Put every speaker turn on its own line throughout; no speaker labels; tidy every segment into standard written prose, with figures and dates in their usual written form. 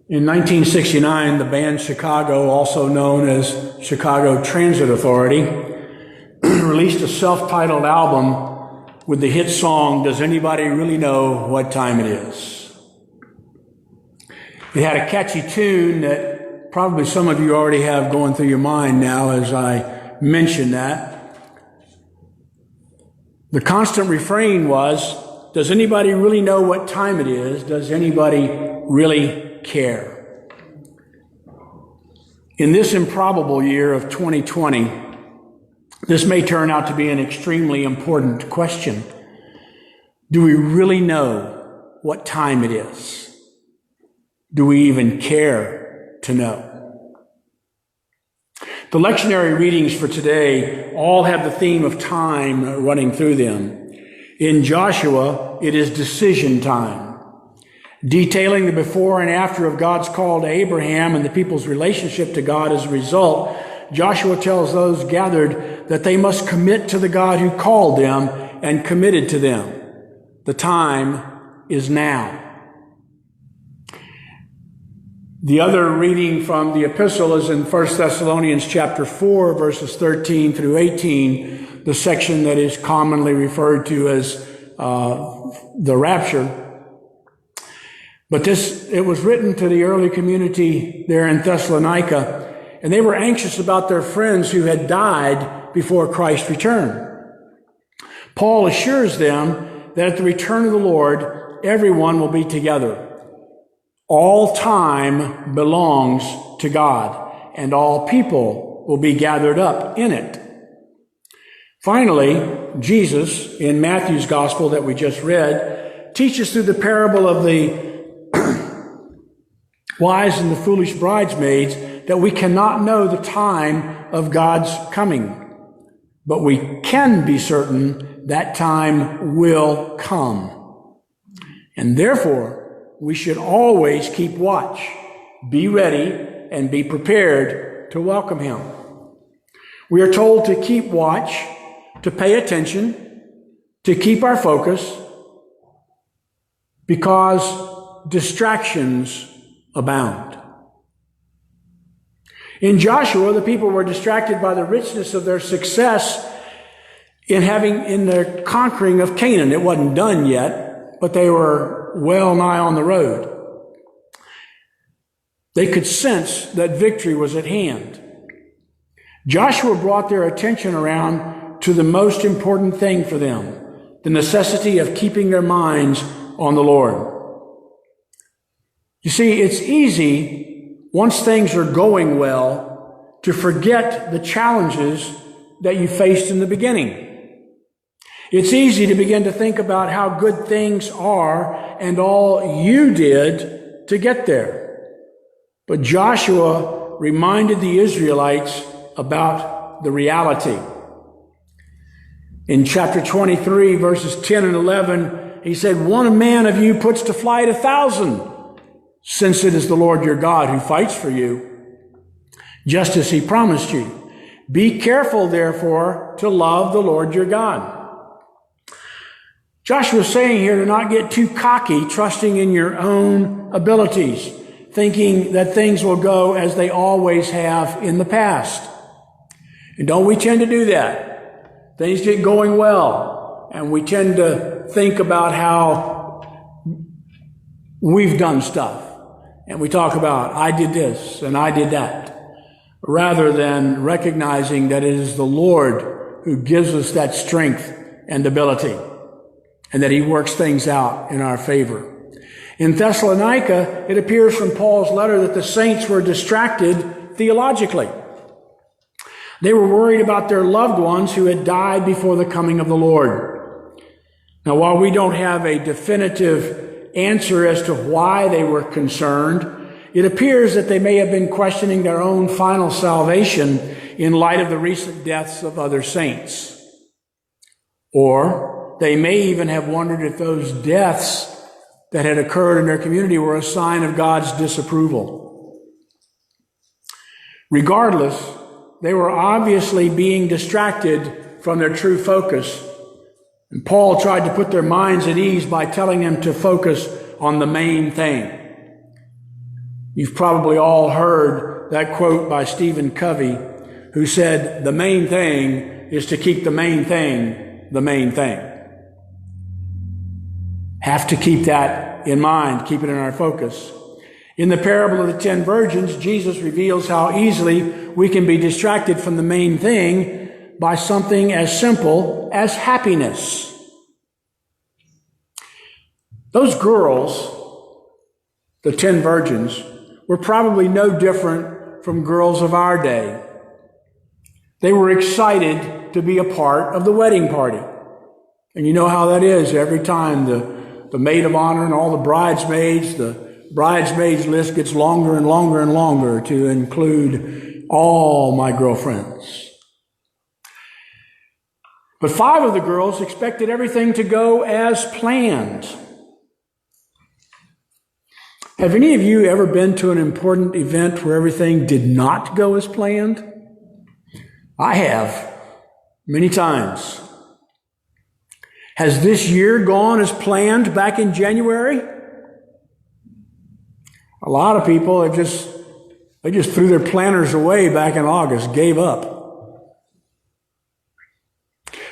In 1969, the band Chicago, also known as Chicago Transit Authority, released a self-titled album with the hit song, Does Anybody Really Know What Time It Is? It had a catchy tune that probably some of you already have going through your mind now as I mention that. The constant refrain was, does anybody really know what time it is? Does anybody really care? In this improbable year of 2020, this may turn out to be an extremely important question. Do we really know what time it is? Do we even care to know? The lectionary readings for today all have the theme of time running through them. In Joshua, it is decision time, detailing the before and after of God's call to Abraham and the people's relationship to God as a result. Joshua tells those gathered that they must commit to the God who called them and committed to them. The time is now. The other reading from the epistle is in 1 Thessalonians chapter 4, verses 13 through 18, the section that is commonly referred to as the rapture. But it was written to the early community there in Thessalonica, and they were anxious about their friends who had died before Christ returned. Paul assures them that at the return of the Lord, everyone will be together. All time belongs to God, and all people will be gathered up in it. Finally, Jesus, in Matthew's gospel that we just read, teaches through the parable of the wise and the foolish bridesmaids that we cannot know the time of God's coming, but we can be certain that time will come. And therefore, we should always keep watch, be ready, and be prepared to welcome him. We are told to keep watch, to pay attention, to keep our focus, because distractions abound. In Joshua, the people were distracted by the richness of their success in their conquering of Canaan. It wasn't done yet, but they were well nigh on the road. They could sense that victory was at hand. Joshua brought their attention around to the most important thing for them, the necessity of keeping their minds on the Lord. You see, it's easy, once things are going well, to forget the challenges that you faced in the beginning. It's easy to begin to think about how good things are and all you did to get there. But Joshua reminded the Israelites about the reality. In chapter 23, verses 10 and 11, he said, one man of you puts to flight 1,000, since it is the Lord your God who fights for you, just as he promised you. Be careful, therefore, to love the Lord your God. Joshua is saying here to not get too cocky, trusting in your own abilities, thinking that things will go as they always have in the past. And don't we tend to do that? Things get going well, and we tend to think about how we've done stuff. And we talk about, I did this and I did that, rather than recognizing that it is the Lord who gives us that strength and ability, and that he works things out in our favor. In Thessalonica, it appears from Paul's letter that the saints were distracted theologically. They were worried about their loved ones who had died before the coming of the Lord. Now, while we don't have a definitive answer as to why they were concerned, it appears that they may have been questioning their own final salvation in light of the recent deaths of other saints. Or they may even have wondered if those deaths that had occurred in their community were a sign of God's disapproval. Regardless, they were obviously being distracted from their true focus. And Paul tried to put their minds at ease by telling them to focus on the main thing. You've probably all heard that quote by Stephen Covey, who said, "The main thing is to keep the main thing the main thing." Have to keep that in mind, keep it in our focus. In the parable of the 10 virgins, Jesus reveals how easily we can be distracted from the main thing by something as simple as happiness. Those girls, the 10 virgins, were probably no different from girls of our day. They were excited to be a part of the wedding party. And you know how that is. Every time the maid of honor and all the bridesmaids list gets longer and longer and longer to include all my girlfriends. But 5 of the girls expected everything to go as planned. Have any of you ever been to an important event where everything did not go as planned? I have, many times. Has this year gone as planned back in January? A lot of people they just threw their planners away back in August, gave up.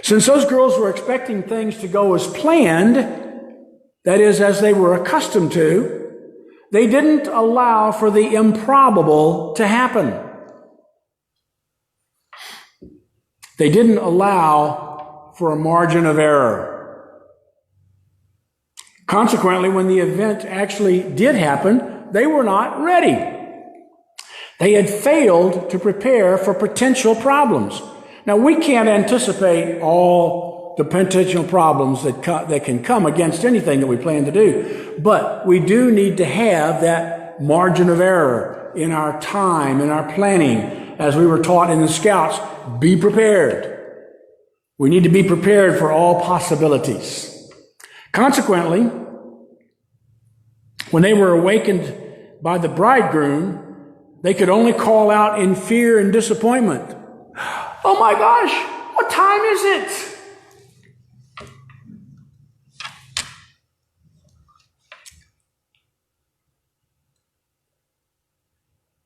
Since those girls were expecting things to go as planned, that is, as they were accustomed to, they didn't allow for the improbable to happen. They didn't allow for a margin of error. Consequently, when the event actually did happen, they were not ready. They had failed to prepare for potential problems. Now, we can't anticipate all the potential problems that can come against anything that we plan to do. But we do need to have that margin of error in our time, in our planning. As we were taught in the Scouts, be prepared. We need to be prepared for all possibilities. Consequently, when they were awakened by the bridegroom, they could only call out in fear and disappointment, "Oh my gosh, what time is it?"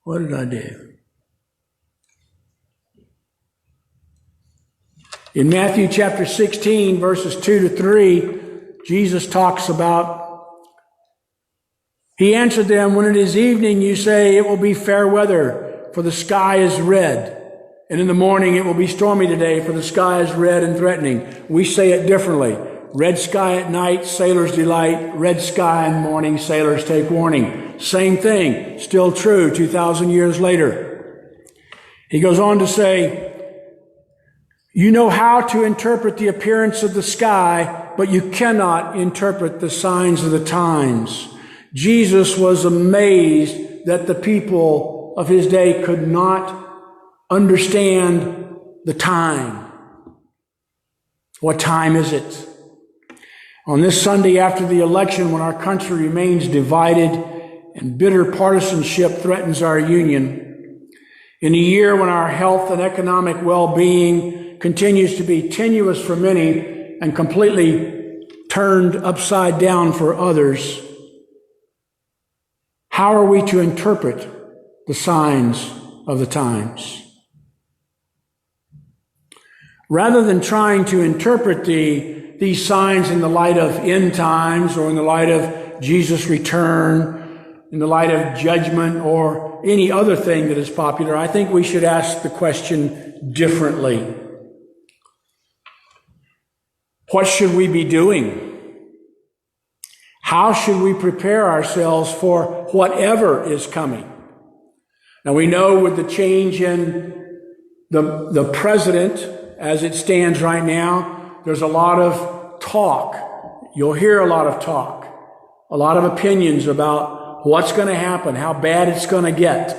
What did I do? In Matthew chapter 16, verses 2 to 3, Jesus talks about, he answered them, "When it is evening, you say it will be fair weather, for the sky is red. And in the morning it will be stormy today, for the sky is red and threatening." We say it differently. Red sky at night, sailors delight. Red sky in the morning, sailors take warning. Same thing, still true 2,000 years later. He goes on to say, "You know how to interpret the appearance of the sky, but you cannot interpret the signs of the times." Jesus was amazed that the people of his day could not understand the time. What time is it? On this Sunday after the election, when our country remains divided and bitter partisanship threatens our union, in a year when our health and economic well-being continues to be tenuous for many and completely turned upside down for others, how are we to interpret the signs of the times? Rather than trying to interpret these signs in the light of end times or in the light of Jesus' return, in the light of judgment or any other thing that is popular, I think we should ask the question differently. What should we be doing? How should we prepare ourselves for whatever is coming? Now we know with the change in the president as it stands right now, there's a lot of talk. You'll hear a lot of talk, a lot of opinions about what's going to happen, how bad it's going to get.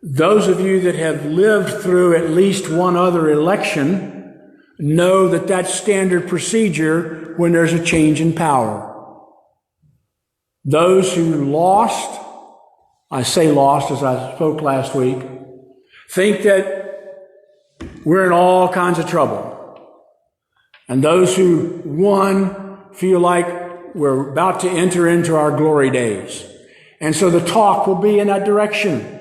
Those of you that have lived through at least one other election know that that's standard procedure when there's a change in power. Those who lost, I say lost as I spoke last week, think that we're in all kinds of trouble. And those who won feel like we're about to enter into our glory days. And so the talk will be in that direction.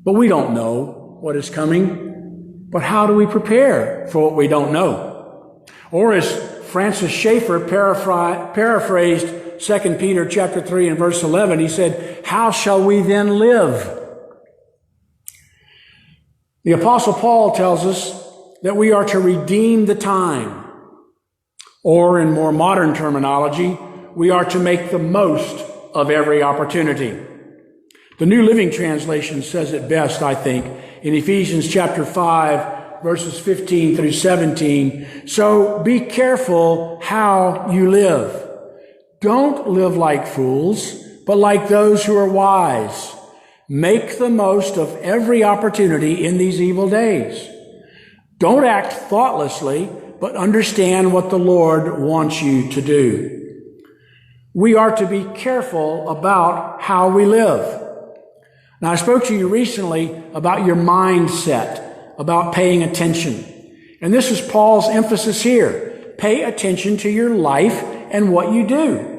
But we don't know what is coming. But how do we prepare for what we don't know? Or as Francis Schaeffer paraphrased 2 Peter chapter 3 and verse 11, he said, how shall we then live? The Apostle Paul tells us that we are to redeem the time. Or in more modern terminology, we are to make the most of every opportunity. The New Living Translation says it best, I think, in Ephesians chapter 5, verses 15 through 17. So be careful how you live. Don't live like fools, but like those who are wise. Make the most of every opportunity in these evil days. Don't act thoughtlessly, but understand what the Lord wants you to do. We are to be careful about how we live. Now, I spoke to you recently about your mindset, about paying attention. And this is Paul's emphasis here. Pay attention to your life and what you do.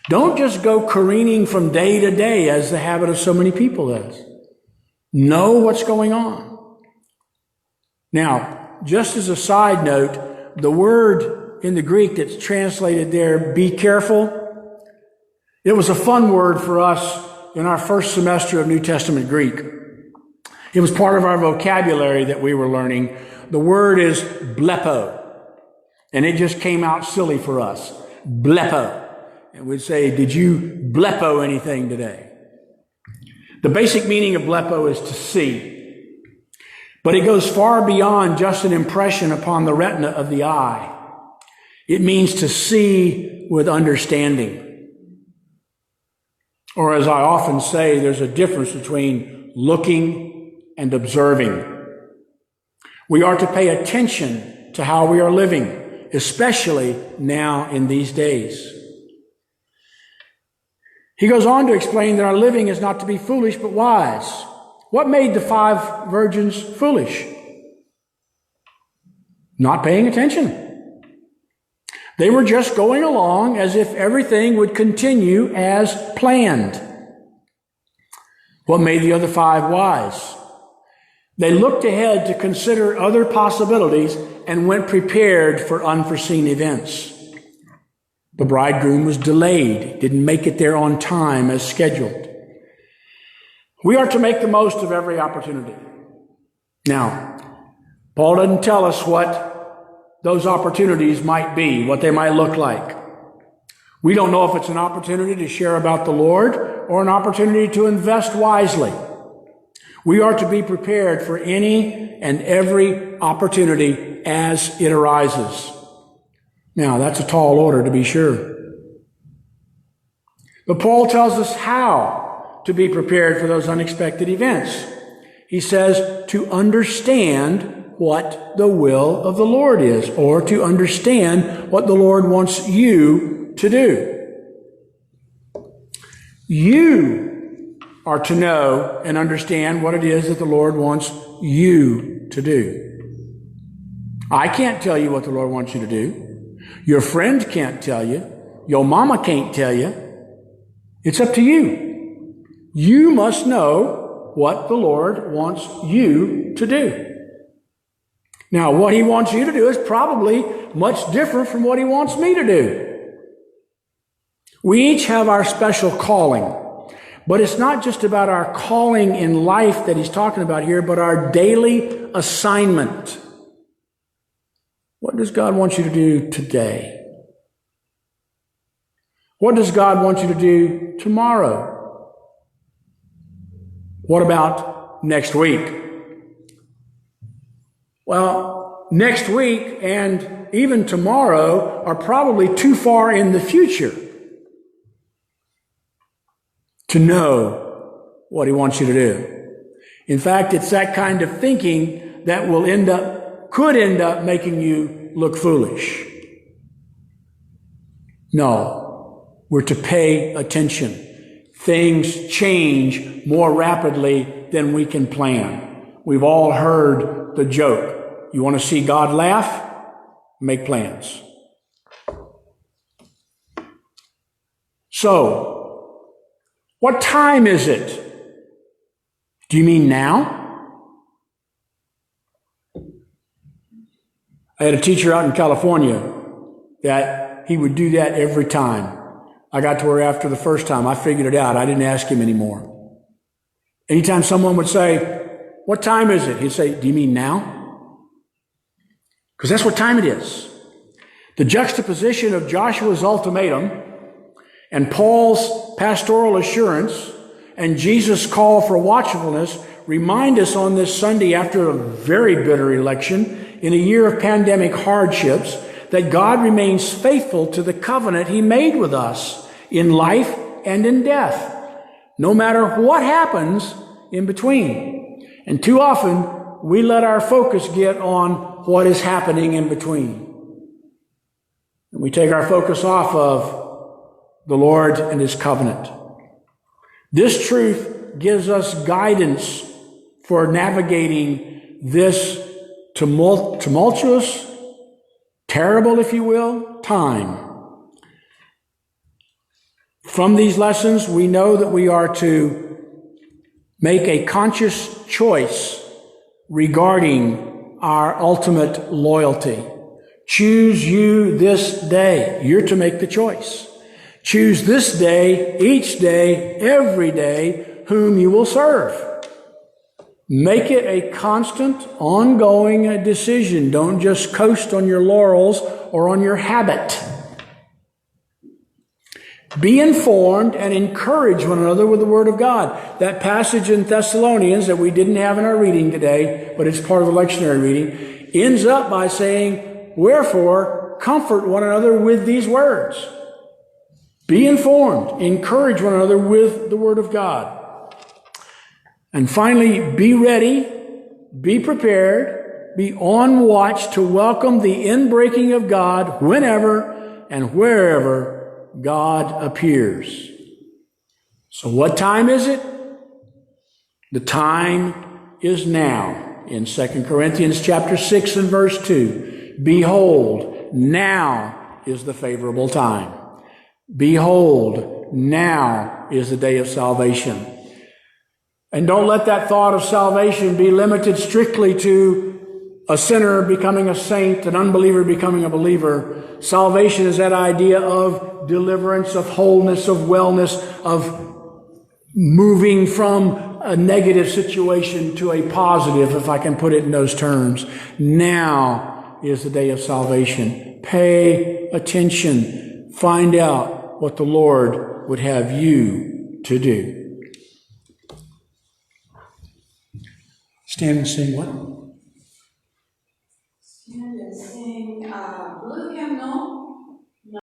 Don't just go careening from day to day as the habit of so many people is. Know what's going on. Now, just as a side note, the word in the Greek that's translated there, be careful, it was a fun word for us in our first semester of New Testament Greek. It was part of our vocabulary that we were learning. The word is blepo, and it just came out silly for us. Blepo. And we'd say, did you blepo anything today? The basic meaning of blepo is to see. But it goes far beyond just an impression upon the retina of the eye. It means to see with understanding. Or as I often say, there's a difference between looking and observing. We are to pay attention to how we are living, especially now in these days. He goes on to explain that our living is not to be foolish but wise. What made the 5 virgins foolish? Not paying attention. They were just going along as if everything would continue as planned. What made the other 5 wise? They looked ahead to consider other possibilities and went prepared for unforeseen events. The bridegroom was delayed, didn't make it there on time as scheduled. We are to make the most of every opportunity. Now, Paul doesn't tell us what those opportunities might be, what they might look like. We don't know if it's an opportunity to share about the Lord or an opportunity to invest wisely. We are to be prepared for any and every opportunity as it arises. Now, that's a tall order to be sure. But Paul tells us how to be prepared for those unexpected events. He says to understand what the will of the Lord is, or to understand what the Lord wants you to do. You are to know and understand what it is that the Lord wants you to do. I can't tell you what the Lord wants you to do. Your friend can't tell you. Your mama can't tell you. It's up to you. You must know what the Lord wants you to do. Now, what He wants you to do is probably much different from what He wants me to do. We each have our special calling, but it's not just about our calling in life that He's talking about here, but our daily assignment. What does God want you to do today? What does God want you to do tomorrow? What about next week? Well, next week and even tomorrow are probably too far in the future to know what He wants you to do. In fact, it's that kind of thinking that could end up making you look foolish. No, we're to pay attention. Things change more rapidly than we can plan. We've all heard the joke. You want to see God laugh? Make plans. So, what time is it? Do you mean now? I had a teacher out in California that he would do that every time. I got to where after the first time, I figured it out. I didn't ask him anymore. Anytime someone would say, what time is it? He'd say, do you mean now? Because that's what time it is. The juxtaposition of Joshua's ultimatum and Paul's pastoral assurance and Jesus' call for watchfulness remind us on this Sunday after a very bitter election in a year of pandemic hardships that God remains faithful to the covenant He made with us in life and in death, no matter what happens in between. And too often, we let our focus get on what is happening in between. And we take our focus off of the Lord and His covenant. This truth gives us guidance for navigating this tumultuous, terrible, if you will, time. From these lessons, we know that we are to make a conscious choice regarding our ultimate loyalty. Choose you this day. You're to make the choice. Choose this day, each day, every day, whom you will serve. Make it a constant, ongoing decision. Don't just coast on your laurels or on your habit. Be informed and encourage one another with the Word of God. That passage in Thessalonians that we didn't have in our reading today, but it's part of the lectionary reading, ends up by saying, wherefore, comfort one another with these words. Be informed, encourage one another with the Word of God. And finally, be ready, be prepared, be on watch to welcome the inbreaking of God whenever and wherever God appears. So what time is it? The time is now. In 2 Corinthians chapter 6 and verse 2, behold, now is the favorable time. Behold, now is the day of salvation. And don't let that thought of salvation be limited strictly to a sinner becoming a saint, an unbeliever becoming a believer. Salvation is that idea of deliverance, of wholeness, of wellness, of moving from a negative situation to a positive, if I can put it in those terms. Now is the day of salvation. Pay attention. Find out what the Lord would have you to do. Stand and sing what?
Stand and sing Blue Hymnal